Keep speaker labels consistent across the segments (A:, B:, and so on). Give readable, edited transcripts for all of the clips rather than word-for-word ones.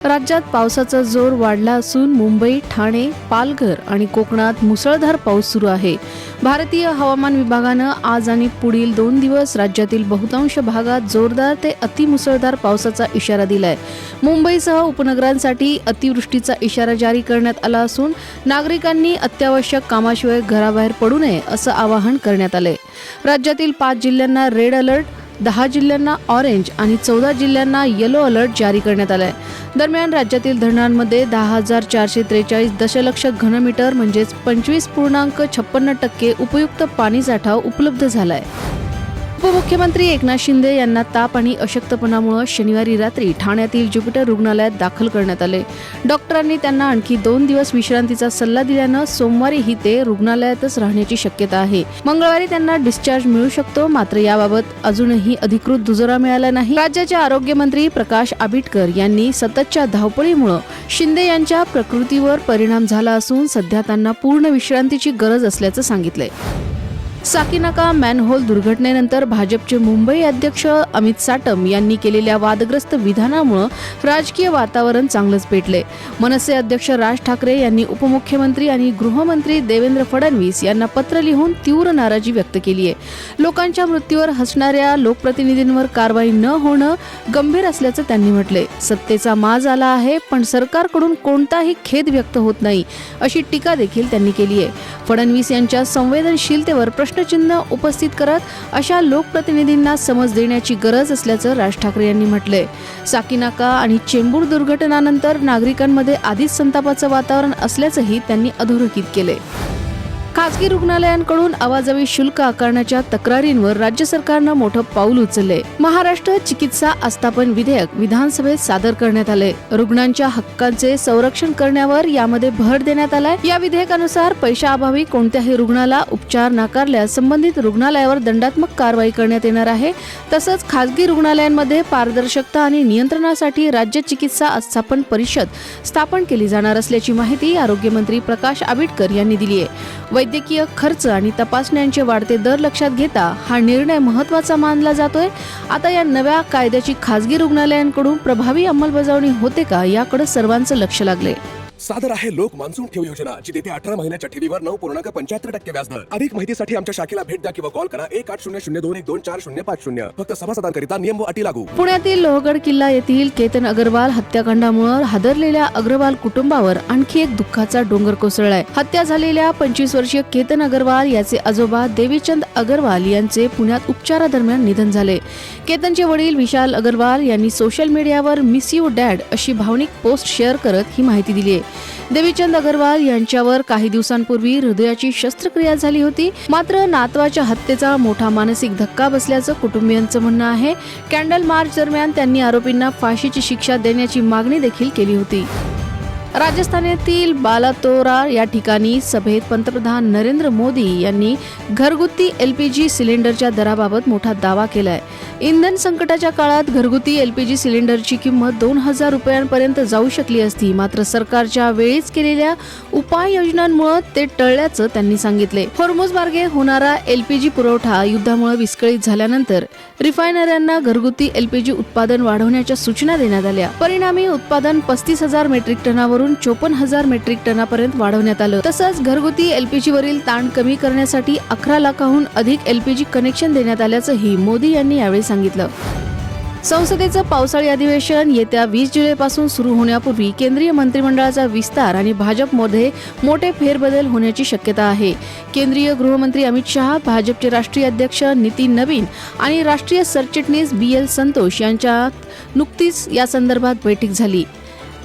A: राज्यात पावसाचा जोर वाढला असून मुंबई, ठाणे, पालघर आणि कोकणात मुसळधार पाऊस सुरू आहे. भारतीय हवामान विभागानं आज आणि पुढील 2 दिवस राज्यातील बहुतांश भागात जोरदार ते अतिमुसळधार पावसाचा इशारा दिलाय. मुंबईसह उपनगरांसाठी अतिवृष्टीचा इशारा जारी करण्यात आला असून नागरिकांनी अत्यावश्यक कामाशिवाय घराबाहेर पडू नये असं आवाहन करण्यात आलंय. राज्यातील 5 जिल्ह्यांना रेड अलर्ट, 10 जिल्ह्यांना ऑरेंज आणि 14 जिल्ह्यांना येलो अलर्ट जारी करण्यात आलाय. दरम्यान राज्यातील धरणांमध्ये 10,443 दशलक्ष घनमीटर म्हणजेच 25.56% उपयुक्त पाणीसाठा उपलब्ध झालाय. उपमुख्यमंत्री एकनाथ शिंदे यांना ताप आणि अशक्तपणामुळे शनिवारी रात्री ठाण्यातील ज्युपिटर रुग्णालयात दाखल करण्यात आले. डॉक्टरांनी त्यांना आणखी 2 दिवस विश्रांतीचा सल्ला दिल्यानं सोमवारीही ते रुग्णालयातच राहण्याची शक्यता आहे. मंगळवारी त्यांना डिस्चार्ज मिळू शकतो, मात्र याबाबत अजूनही अधिकृत दुजोरा मिळाला नाही. राज्याचे आरोग्यमंत्री प्रकाश आबिटकर यांनी सततच्या धावपळीमुळे शिंदे यांच्या प्रकृतीवर परिणाम झाला असून सध्या त्यांना पूर्ण विश्रांतीची गरज असल्याचं सांगितलंय. साकीनाका मॅनहोल दुर्घटनेनंतर भाजपचे मुंबई अध्यक्ष अमित साटम यांनी केलेल्या वादग्रस्त विधानामुळे राजकीय वातावरण चांगलंच पेटले. मनसे अध्यक्ष राज ठाकरे यांनी उपमुख्यमंत्री आणि गृहमंत्री देवेंद्र फडणवीस यांना पत्र लिहून तीव्र नाराजी व्यक्त केली आहे. लोकांच्या मृत्यूवर हसणाऱ्या लोकप्रतिनिधींवर कारवाई न होणं गंभीर असल्याचं त्यांनी म्हटले. सत्तेचा माज आला आहे, पण सरकारकडून कोणताही खेद व्यक्त होत नाही अशी टीका देखील त्यांनी केली आहे. फडणवीस यांच्या संवेदनशीलतेवर प्रश्नचिन्ह उपस्थित करत अशा लोकप्रतिनिधींना समज देण्याची गरज असल्याचं राज ठाकरे यांनी म्हटलंय. साकीनाका आणि चेंबूर दुर्घटनानंतर नागरिकांमध्ये आधीच संतापाचं वातावरण असल्याचंही त्यांनी अधोरेखित केलंय. खासगी रुग्णालयांकडून अवाजवी शुल्क आकारण्याच्या तक्रारींवर राज्य सरकारनं मोठं पाऊल उचललंय. महाराष्ट्र चिकित्सा आस्थापन विधेयक विधानसभेत सादर करण्यात आलंय. रुग्णांच्या हक्कांचे संरक्षण करण्यावर यामध्ये भर देण्यात आलाय. या विधेयकानुसार पैशाअभावी कोणत्याही रुग्णाला उपचार नाकारल्यास संबंधित रुग्णालयावर दंडात्मक कारवाई करण्यात येणार आहे. तसंच खासगी रुग्णालयांमध्ये पारदर्शकता आणि नियंत्रणासाठी राज्य चिकित्सा आस्थापन परिषद स्थापन केली जाणार असल्याची माहिती आरोग्यमंत्री प्रकाश आबिटकर यांनी दिली आहे. वैद्यकीय खर्च आणि तपासण्यांचे वाढते दर लक्षात घेता हा निर्णय महत्त्वाचा मानला जातोय. आता या नव्या कायद्याची खासगी रुग्णालयांकडून प्रभावी अंमलबजावणी होते का याकडे सर्वांचं लक्ष लागले.
B: सादर आहे लोक मान्सून ठेव योजना, जी देते 18 महिन्याच्या ठेवीवर 9.75% व्याजदर. अधिक माहितीसाठी आमच्या शाखेला भेट द्या किंवा कॉल करा 180021245050. फक्त सभासदांकरिता नियम व अटी लागू.
A: पुण्यातील लोहगड किल्ला येथील केतन अग्रवाल हत्याकांडामुळे हादरलेल्या अग्रवाल कुटुंबावर आणखी एक दुःखाचा डोंगर कोसळलाय. हत्या झालेल्या 25 वर्षीय केतन अग्रवाल याचे आजोबा देवीचंद अग्रवाल यांचे पुण्यात उपचारादरम्यान निधन झाले. केतनचे वडील विशाल अग्रवाल यांनी सोशल मीडियावर मिस यू डॅड अशी भावनिक पोस्ट शेअर करत ही माहिती दिली आहे. देवीचंद अग्रवाल यांच्यावर काही दिवसांपूर्वी हृदयाची शस्त्रक्रिया झाली होती. मात्र नातवाच्या हत्येचा मोठा मानसिक धक्का बसल्याचं कुटुंबियांचं म्हणणं आहे. कॅन्डल मार्च दरम्यान त्यांनी आरोपींना फाशीची शिक्षा देण्याची मागणी देखील केली होती. राजस्थानातील बालातोरा या ठिकाणी सभेत पंतप्रधान नरेंद्र मोदी यांनी घरगुती एलपीजी सिलेंडरच्या दराबाबत मोठा दावा केलाय. इंधन संकटाच्या काळात घरगुती एलपीजी सिलेंडरची किंमत 2,000 रुपयांपर्यंत जाऊ शकली असती, मात्र सरकारच्या वेळीच केलेल्या उपाययोजनांमुळे ते टळल्याचं त्यांनी सांगितले. होर्मुझ मार्गे होणारा एलपीजी पुरवठा युद्धामुळे विस्कळीत झाल्यानंतर रिफायनऱ्यांना घरगुती एलपीजी उत्पादन वाढवण्याच्या सूचना देण्यात आल्या. परिणामी उत्पादन 35,000 मेट्रिक टनावरून 54,000 मेट्रिक टनापर्यंत वाढवण्यात आलं. तसंच घरगुती एलपीजी वरील ताण कमी करण्यासाठी 11 लाखाहून अधिक एलपीजी कनेक्शन देण्यात आल्याचंही मोदी यांनी यावेळी सांगितलं. संसदेचं पावसाळी अधिवेशन येत्या 20 जुलैपासून सुरू होण्यापूर्वी केंद्रीय मंत्रिमंडळाचा विस्तार आणि भाजपमध्ये मोठे फेरबदल होण्याची शक्यता आहे. केंद्रीय गृहमंत्री अमित शहा, भाजपचे राष्ट्रीय अध्यक्ष नितीन नवीन आणि राष्ट्रीय सरचिटणीस BL संतोष यांच्यात नुकतीच या संदर्भात बैठक झाली.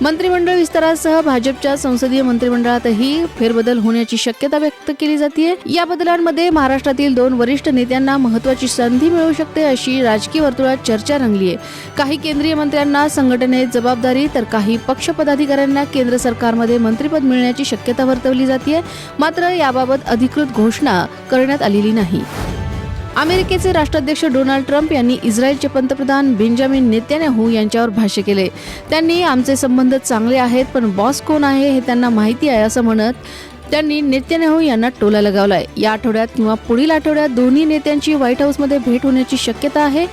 A: मंत्रिमंडळ विस्तारासह भाजपच्या संसदीय मंत्रिमंडळातही फेरबदल होण्याची शक्यता व्यक्त केली जाते. या बदलांमध्ये महाराष्ट्रातील 2 वरिष्ठ नेत्यांना महत्त्वाची संधी मिळू शकते अशी राजकीय वर्तुळात चर्चा रंगली आहे. काही केंद्रीय मंत्र्यांना संघटनेत जबाबदारी तर काही पक्ष पदाधिकाऱ्यांना केंद्र सरकारमध्ये मंत्रिपद मिळण्याची शक्यता वर्तवली जाते. मात्र याबाबत अधिकृत घोषणा करण्यात आलेली नाही. अमेरिकेचे राष्ट्राध्यक्ष डोनाल्ड ट्रम्प यांनी इस्रायलचे पंतप्रधान बेंजामिन नेतन्याहू यांच्यावर भाष्य केले. त्यांनी आमचे संबंध चांगले आहेत, पण बॉस कोण आहे हे त्यांना माहिती आहे असं म्हणत त्यांनी नेतन्याहू यांना टोला लगावलाय. या आठवड्यात किंवा पुढील आठवड्यात दोन्ही नेत्यांची व्हाईट हाऊसमध्ये भेट होण्याची शक्यता आहे.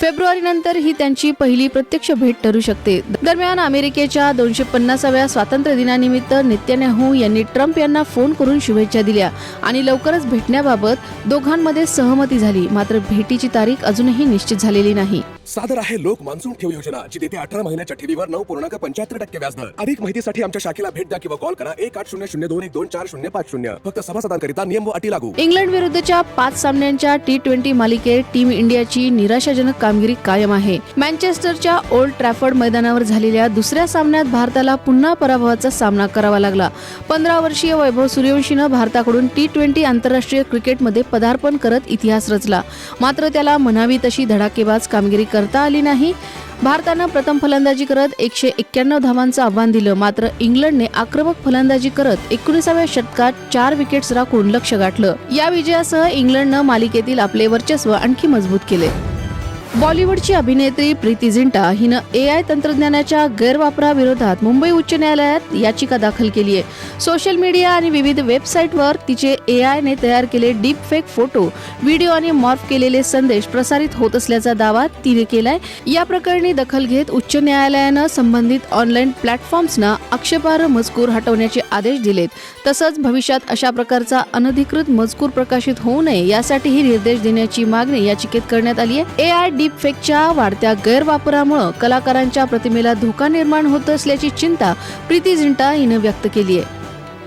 A: फेब्रुवारीनंतर ही त्यांची पहिली प्रत्यक्ष भेट ठरू शकते. दरम्यान अमेरिकेच्या 250व्या स्वातंत्र्य दिनानिमित्त नेतन्याहू यांनी ट्रम्प यांना फोन करून शुभेच्छा दिल्या आणि लवकरच भेटण्याबाबत दोघांमध्ये सहमती झाली. मात्र भेटीची तारीख अजूनही निश्चित झालेली नाही.
B: सादर आहे लोक मान्सून ठेव योजना, जी देते 18 महिन्याच्या ठेवीवर 9.75% व्याजदर. अधिक माहितीसाठी आमच्या शाखेला भेट द्या किंवा कॉल करा 180021240550. फक्त सभासदांकरिता नियम व अटी लागू.
A: इंग्लंड विरुद्धच्या 5 सामन्यांच्या T20 मालिकेत टीम इंडियाची निराशाजनक कामगिरी कायम आहे. मँचेस्टरच्या ओल्ड ट्रॅफर्ड मैदानावर झालेल्या दुसऱ्या सामन्यात भारताला पुन्हा पराभवाचा सामना करावा लागला. 15 वर्षीय वैभव सूर्यवंशीनं भारताकडून T20 आंतरराष्ट्रीय क्रिकेटमध्ये पदार्पण करत इतिहास रचला. मात्र त्याला म्हणावी तशी धडाकेबाज कामगिरी करता आली नाही. भारतानं प्रथम फलंदाजी करत 191 धावांचं आव्हान दिलं. मात्र इंग्लंडने आक्रमक फलंदाजी करत 19व्या षटकात 4 विकेट्स राखून लक्ष्य गाठलं. या विजयासह इंग्लंडनं मालिकेतील आपले वर्चस्व आणखी मजबूत केले. बॉलिवूडची अभिनेत्री प्रीती झिंटा हिनं AI तंत्रज्ञानाच्या गैरवापराविरोधात मुंबई उच्च न्यायालयात याचिका दाखल केली आहे. सोशल मीडिया आणि विविध वेबसाईटवर तिचे AI ने तयार केले डीप फेक फोटो, व्हिडिओ आणि मॉर्फ केलेले संदेश प्रसारित होत असल्याचा दावा तिने केलाय. या प्रकरणी दखल घेत उच्च न्यायालयानं संबंधित ऑनलाईन प्लॅटफॉर्म्सना आक्षेपार्ह मजकूर हटवण्याचे आदेश दिलेत. तसंच भविष्यात अशा प्रकारचा अनधिकृत मजकूर प्रकाशित होऊ नये यासाठीही निर्देश देण्याची मागणी याचिकेत करण्यात आली आहे. AI डीप फेकच्या वाढत्या गैरवापरामुळे कलाकारांच्या प्रतिमेला धोका निर्माण होत असल्याची चिंता प्रीती झिंटा हिनं व्यक्त केली आहे.